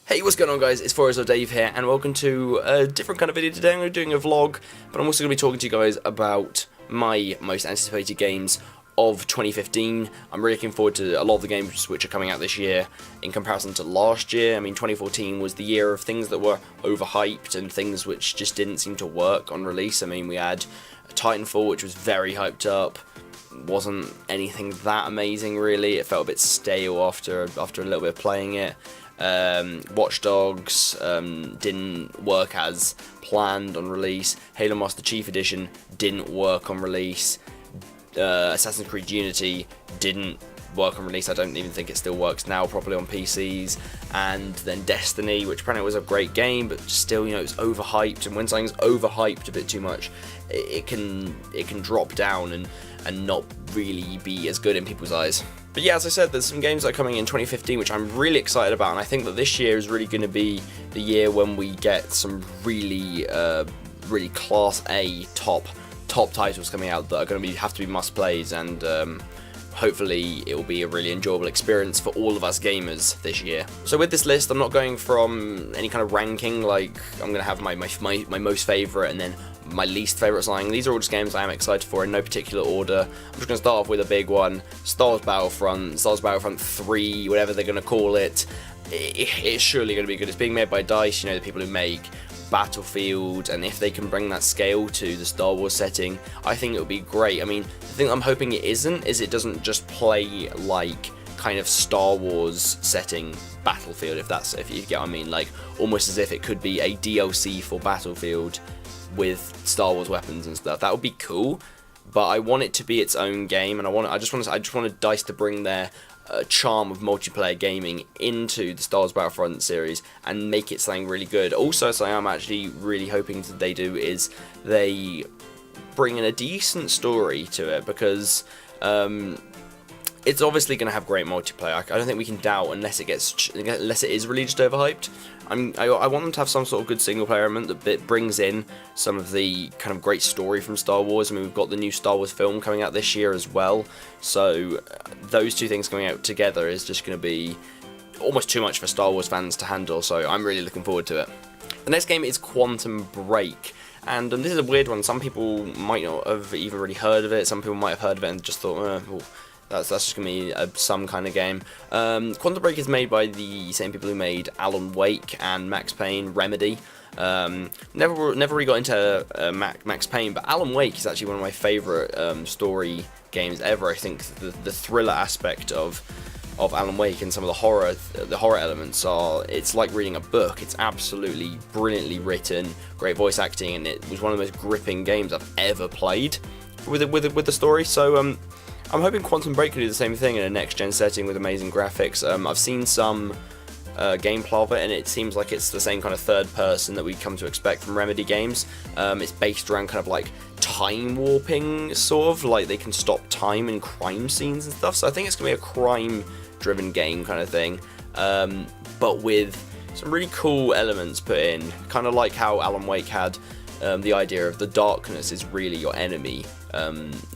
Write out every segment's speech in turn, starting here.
Hey, what's going on guys, it's FourEyes's Dave here, and welcome to a different kind of video today. I'm going to be doing a vlog, but I'm also going to be talking to you guys about my most anticipated games of 2015. I'm really looking forward to a lot of the games which are coming out this year in comparison to last year. I mean, 2014 was the year of things that were overhyped and things which just didn't seem to work on release. I mean, we had Titanfall, which was very hyped up. Wasn't anything that amazing really. It felt a bit stale after a little bit of playing it. Watch Dogs didn't work as planned on release. Halo Master Chief Edition didn't work on release. Assassin's Creed Unity didn't work on release. I don't even think it still works now properly on PCs. And then Destiny, which apparently was a great game, but still, you know, it's overhyped. And when something's overhyped a bit too much, it can drop down and not really be as good in people's eyes. But yeah, as I said, there's some games that are coming in 2015 which I'm really excited about, and I think that this year is really going to be the year when we get some really class A top titles coming out that are going to have to be must plays, and hopefully it will be a really enjoyable experience for all of us gamers this year. So with this list, I'm not going from any kind of ranking, like I'm going to have my most favourite and then my least favourite something. These are all just games I am excited for in no particular order. I'm just going to start off with a big one, Star Wars Battlefront 3, whatever they're going to call it. It's surely going to be good. It's being made by DICE, you know, the people who make Battlefield, and if they can bring that scale to the Star Wars setting, I think it would be great. I mean, the thing I'm hoping it isn't is it doesn't just play like kind of Star Wars setting Battlefield, if you get what I mean, like almost as if it could be a DLC for Battlefield with Star Wars weapons and stuff. That would be cool, but I want it to be its own game, and I just want DICE to bring their charm of multiplayer gaming into the Star Wars Battlefront series and make it something really good. Also, something I'm actually really hoping that they do is they bring in a decent story to it, because it's obviously going to have great multiplayer. I don't think we can doubt unless it is really just overhyped. I want them to have some sort of good single player element that brings in some of the kind of great story from Star Wars. I mean, we've got the new Star Wars film coming out this year as well, so those two things coming out together is just going to be almost too much for Star Wars fans to handle, so I'm really looking forward to it. The next game is Quantum Break, and this is a weird one. Some people might not have even really heard of it, some people might have heard of it and just thought, well, that's just going to be some kind of game. Quantum Break is made by the same people who made Alan Wake and Max Payne, Remedy. Never really got into Max Payne, but Alan Wake is actually one of my favourite story games ever. I think the thriller aspect of Alan Wake and some of the horror elements it's like reading a book. It's absolutely brilliantly written, great voice acting, and it was one of the most gripping games I've ever played with the story. So I'm hoping Quantum Break can do the same thing in a next-gen setting with amazing graphics. I've seen some gameplay of it, and it seems like it's the same kind of third person that we come to expect from Remedy games. It's based around kind of like time warping, sort of, like they can stop time in crime scenes and stuff. So I think it's going to be a crime-driven game kind of thing, but with some really cool elements put in, kind of like how Alan Wake had the idea of the darkness is really your enemy.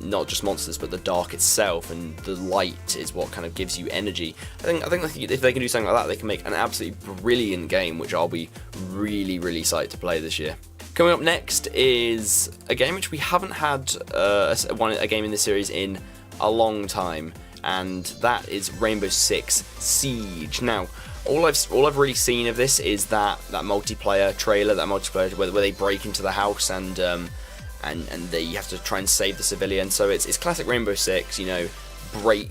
Not just monsters, but the dark itself, and the light is what kind of gives you energy. I think if they can do something like that, they can make an absolutely brilliant game, which I'll be really psyched to play this year. Coming up next is a game which we haven't had a game in this series in a long time, and that is Rainbow Six Siege. Now, all I've really seen of this is that multiplayer trailer, where they break into the house and they have to try and save the civilian. So it's classic Rainbow Six, you know, breach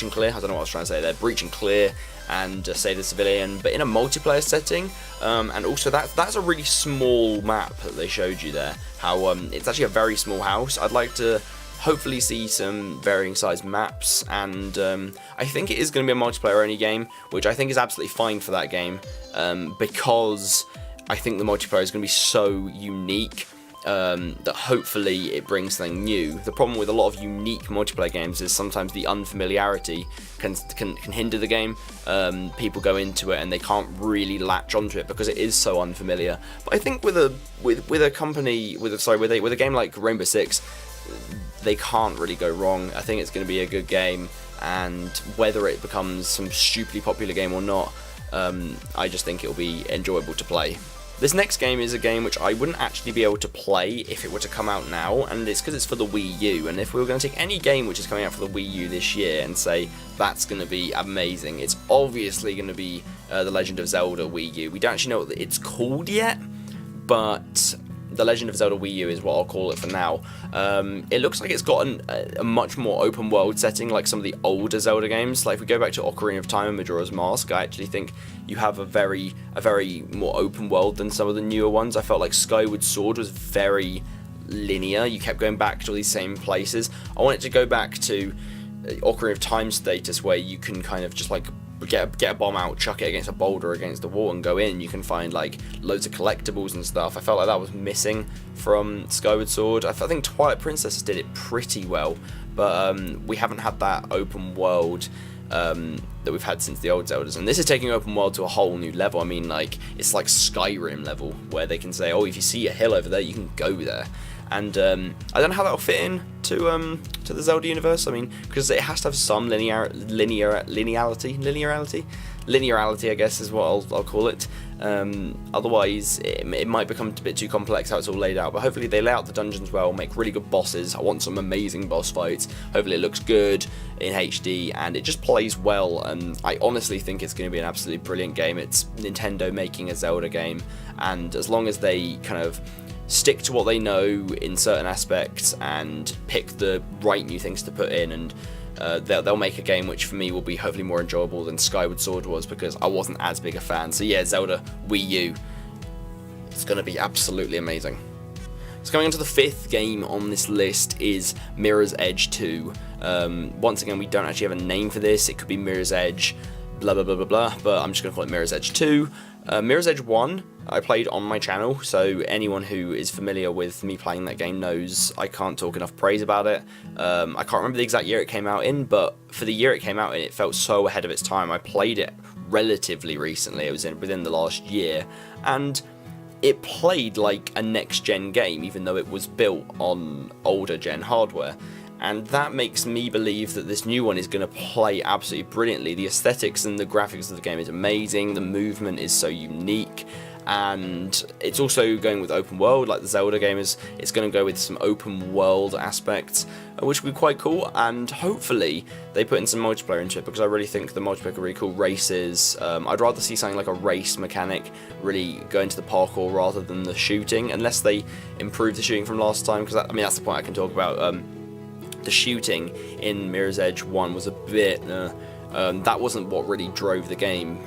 and clear. I don't know what I was trying to say there. Breach and clear and save the civilian, but in a multiplayer setting. And also that's a really small map that they showed you there. How it's actually a very small house. I'd like to hopefully see some varying sized maps, and I think it is going to be a multiplayer only game, which I think is absolutely fine for that game, because I think the multiplayer is going to be so unique that hopefully it brings something new. The problem with a lot of unique multiplayer games is sometimes the unfamiliarity can hinder the game. People go into it and they can't really latch onto it because it is so unfamiliar. But I think with a game like Rainbow Six, they can't really go wrong. I think it's going to be a good game, and whether it becomes some stupidly popular game or not, I just think it'll be enjoyable to play. This next game is a game which I wouldn't actually be able to play if it were to come out now, and it's because it's for the Wii U, and if we were going to take any game which is coming out for the Wii U this year and say that's going to be amazing, it's obviously going to be The Legend of Zelda Wii U. We don't actually know what it's called yet, but The Legend of Zelda Wii U is what I'll call it for now. It looks like it's got a much more open world setting like some of the older Zelda games. Like if we go back to Ocarina of Time and Majora's Mask, I actually think you have a very more open world than some of the newer ones. I felt like Skyward Sword was very linear. You kept going back to all these same places. I want it to go back to Ocarina of Time status where you can kind of just like get a bomb out, chuck it against a boulder against the wall and go in. You can find like loads of collectibles and stuff. I felt like that was missing from Skyward Sword. I think Twilight Princess did it pretty well, but we haven't had that open world that we've had since the old Zeldas, and this is taking open world to a whole new level. I mean, like, it's like Skyrim level, where they can say, oh, if you see a hill over there, you can go there. And I don't know how that'll fit in to the Zelda universe. I mean, because it has to have some linearity, I guess is what I'll call it. Otherwise, it might become a bit too complex how it's all laid out. But hopefully they lay out the dungeons well, make really good bosses. I want some amazing boss fights. Hopefully it looks good in HD and it just plays well. And I honestly think it's going to be an absolutely brilliant game. It's Nintendo making a Zelda game, and as long as they kind of stick to what they know in certain aspects and pick the right new things to put in, and they'll make a game which for me will be hopefully more enjoyable than Skyward Sword was, because I wasn't as big a fan. So yeah, Zelda Wii U, it's going to be absolutely amazing. So coming on to the fifth game on this list is Mirror's Edge 2. Once again, we don't actually have a name for this. It could be Mirror's Edge blah blah blah blah blah, but I'm just going to call it Mirror's Edge 2. Mirror's Edge 1 I played on my channel, so anyone who is familiar with me playing that game knows I can't talk enough praise about it. I can't remember the exact year it came out in, but for the year it came out in, it felt so ahead of its time. I played it relatively recently, it was within the last year, and it played like a next-gen game, even though it was built on older-gen hardware. And that makes me believe that this new one is going to play absolutely brilliantly. The aesthetics and the graphics of the game is amazing, the movement is so unique, and it's also going with open world like the Zelda game is. It's going to go with some open world aspects, which will be quite cool, and hopefully they put in some multiplayer into it, because I really think the multiplayer are really cool. Races, I'd rather see something like a race mechanic really go into the parkour rather than the shooting, unless they improve the shooting from last time, because I mean that's the point I can talk about. The shooting in Mirror's Edge 1 was a bit, that wasn't what really drove the game.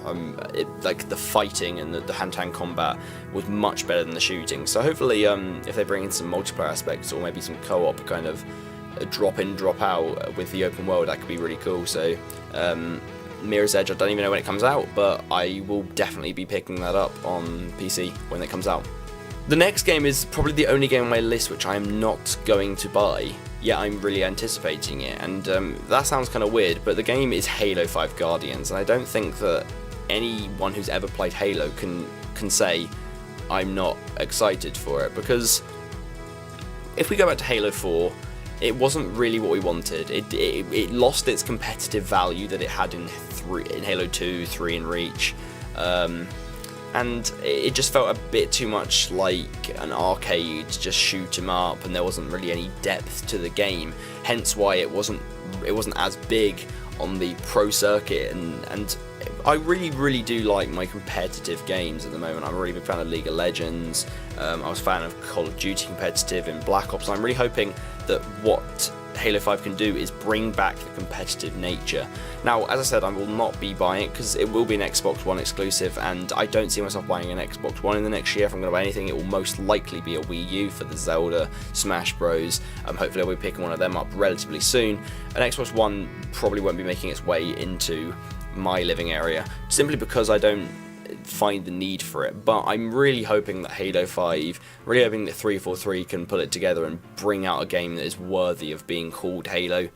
Like the fighting and the hand-to-hand combat was much better than the shooting. So hopefully, if they bring in some multiplayer aspects, or maybe some co-op kind of drop in, drop out with the open world, that could be really cool. So Mirror's Edge, I don't even know when it comes out, but I will definitely be picking that up on PC when it comes out. The next game is probably the only game on my list which I am not going to buy. Yeah, I'm really anticipating it, and that sounds kind of weird, but the game is Halo 5 Guardians, and I don't think that anyone who's ever played Halo can say I'm not excited for it, because if we go back to Halo 4, it wasn't really what we wanted. It lost its competitive value that it had in Halo 2, 3 and Reach, and it just felt a bit too much like an arcade, just shoot 'em up, and there wasn't really any depth to the game, hence why it wasn't as big on the pro circuit, and I really do like my competitive games at the moment. I'm a really big fan of League of Legends, I was a fan of Call of Duty competitive and Black Ops, and I'm really hoping that what Halo 5 can do is bring back the competitive nature. Now, as I said, I will not be buying it because it will be an Xbox One exclusive, and I don't see myself buying an Xbox One in the next year. If I'm going to buy anything, it will most likely be a Wii U for the Zelda, Smash Bros. Hopefully I'll be picking one of them up relatively soon. An Xbox One probably won't be making its way into my living area, simply because I don't find the need for it, but I'm really hoping that Halo 5, really hoping that 343 can pull it together and bring out a game that is worthy of being called Halo,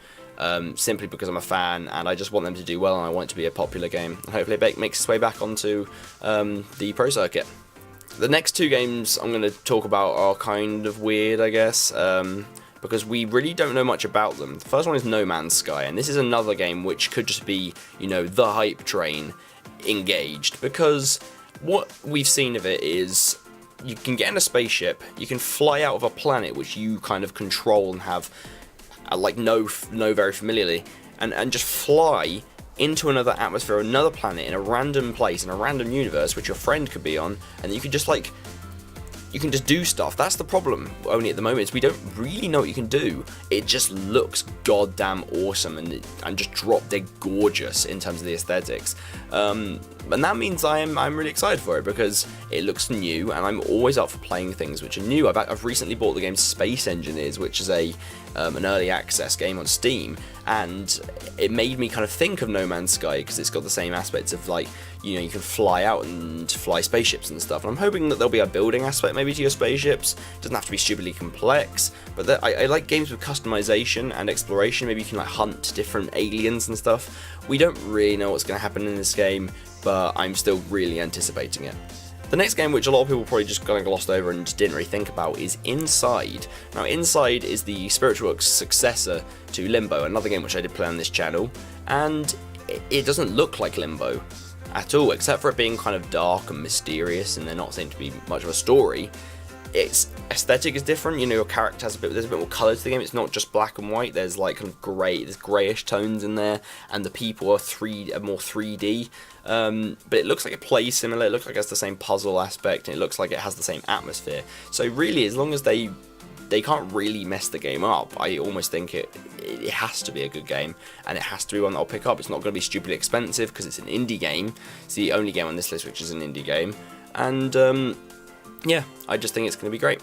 simply because I'm a fan and I just want them to do well and I want it to be a popular game, and hopefully it makes its way back onto the pro circuit. The next two games I'm going to talk about are kind of weird, I guess, because we really don't know much about them. The first one is No Man's Sky, and this is another game which could just be, you know, the hype train engaged, because what we've seen of it is you can get in a spaceship, you can fly out of a planet which you kind of control and have like know very familiarly, and just fly into another atmosphere, another planet, in a random place, in a random universe, which your friend could be on, and you can just do stuff. That's the problem only at the moment, is we don't really know what you can do. It just looks goddamn awesome and just drop dead gorgeous in terms of the aesthetics. And that means I'm really excited for it, because it looks new, and I'm always up for playing things which are new. I've recently bought the game Space Engineers, which is an early access game on Steam, and it made me kind of think of No Man's Sky, because it's got the same aspects of, like, you know, you can fly out and fly spaceships and stuff, and I'm hoping that there'll be a building aspect maybe to your spaceships. It doesn't have to be stupidly complex, but I like games with customization and exploration. Maybe you can like hunt different aliens and stuff. We don't really know what's going to happen in this game, but I'm still really anticipating it. The next game, which a lot of people probably just kind of glossed over and didn't really think about, is Inside. Now, Inside is the Spiritual Works successor to Limbo, another game which I did play on this channel, and it doesn't look like Limbo at all, except for it being kind of dark and mysterious, and there not seem to be much of a story. Its aesthetic is different. You know, your character has there's a bit more colour to the game. It's not just black and white. There's like kind of there's greyish tones in there, and the people are more 3D. But it looks like it plays similar. It looks like it has the same puzzle aspect, and it looks like it has the same atmosphere. So really, as long as they can't really mess the game up, I almost think it has to be a good game, and it has to be one that I'll pick up. It's not going to be stupidly expensive, because it's an indie game. It's the only game on this list which is an indie game, and yeah, I just think it's going to be great.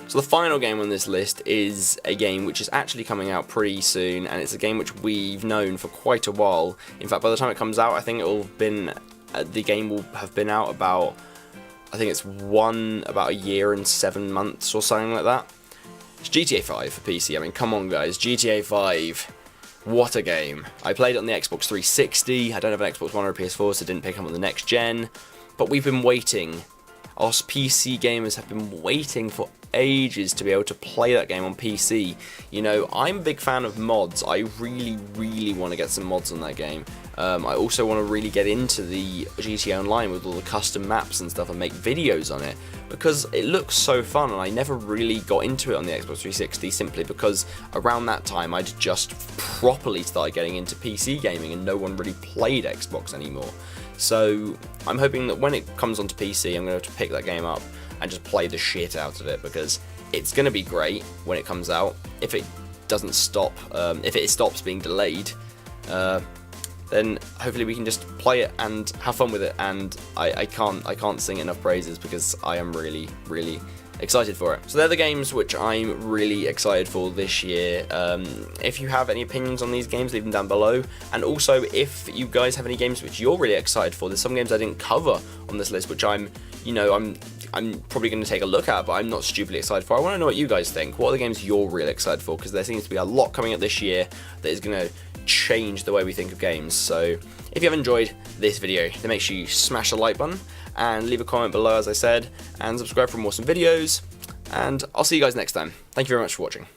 So the final game on this list is a game which is actually coming out pretty soon, and it's a game which we've known for quite a while. In fact, by the time it comes out, I think the game will have been out about a year and 7 months or something like that. It's GTA 5 for PC. I mean, come on guys, GTA 5, what a game. I played it on the Xbox 360, I don't have an Xbox One or a PS4, so I didn't pick up on the next gen, but we've been waiting. Us PC gamers have been waiting for ages to be able to play that game on PC. You know, I'm a big fan of mods. I really want to get some mods on that game. I also want to really get into the GTA Online with all the custom maps and stuff and make videos on it, because it looks so fun, and I never really got into it on the Xbox 360 simply because around that time I'd just properly started getting into PC gaming and no one really played Xbox anymore. So I'm hoping that when it comes onto PC, I'm going to pick that game up and just play the shit out of it, because it's going to be great when it comes out. If it doesn't stop, if it stops being delayed, then hopefully we can just play it and have fun with it. And I can't sing enough praises, because I am really excited for it. So they're the games which I'm really excited for this year. If you have any opinions on these games, leave them down below. And also, if you guys have any games which you're really excited for, there's some games I didn't cover on this list which I'm probably going to take a look at, but I'm not stupidly excited for. I want to know what you guys think. What are the games you're really excited for? Because there seems to be a lot coming up this year that is going to change the way we think of games. So if you have enjoyed this video, then make sure you smash the like button and leave a comment below, as I said, and subscribe for more awesome videos, and I'll see you guys next time. Thank you very much for watching.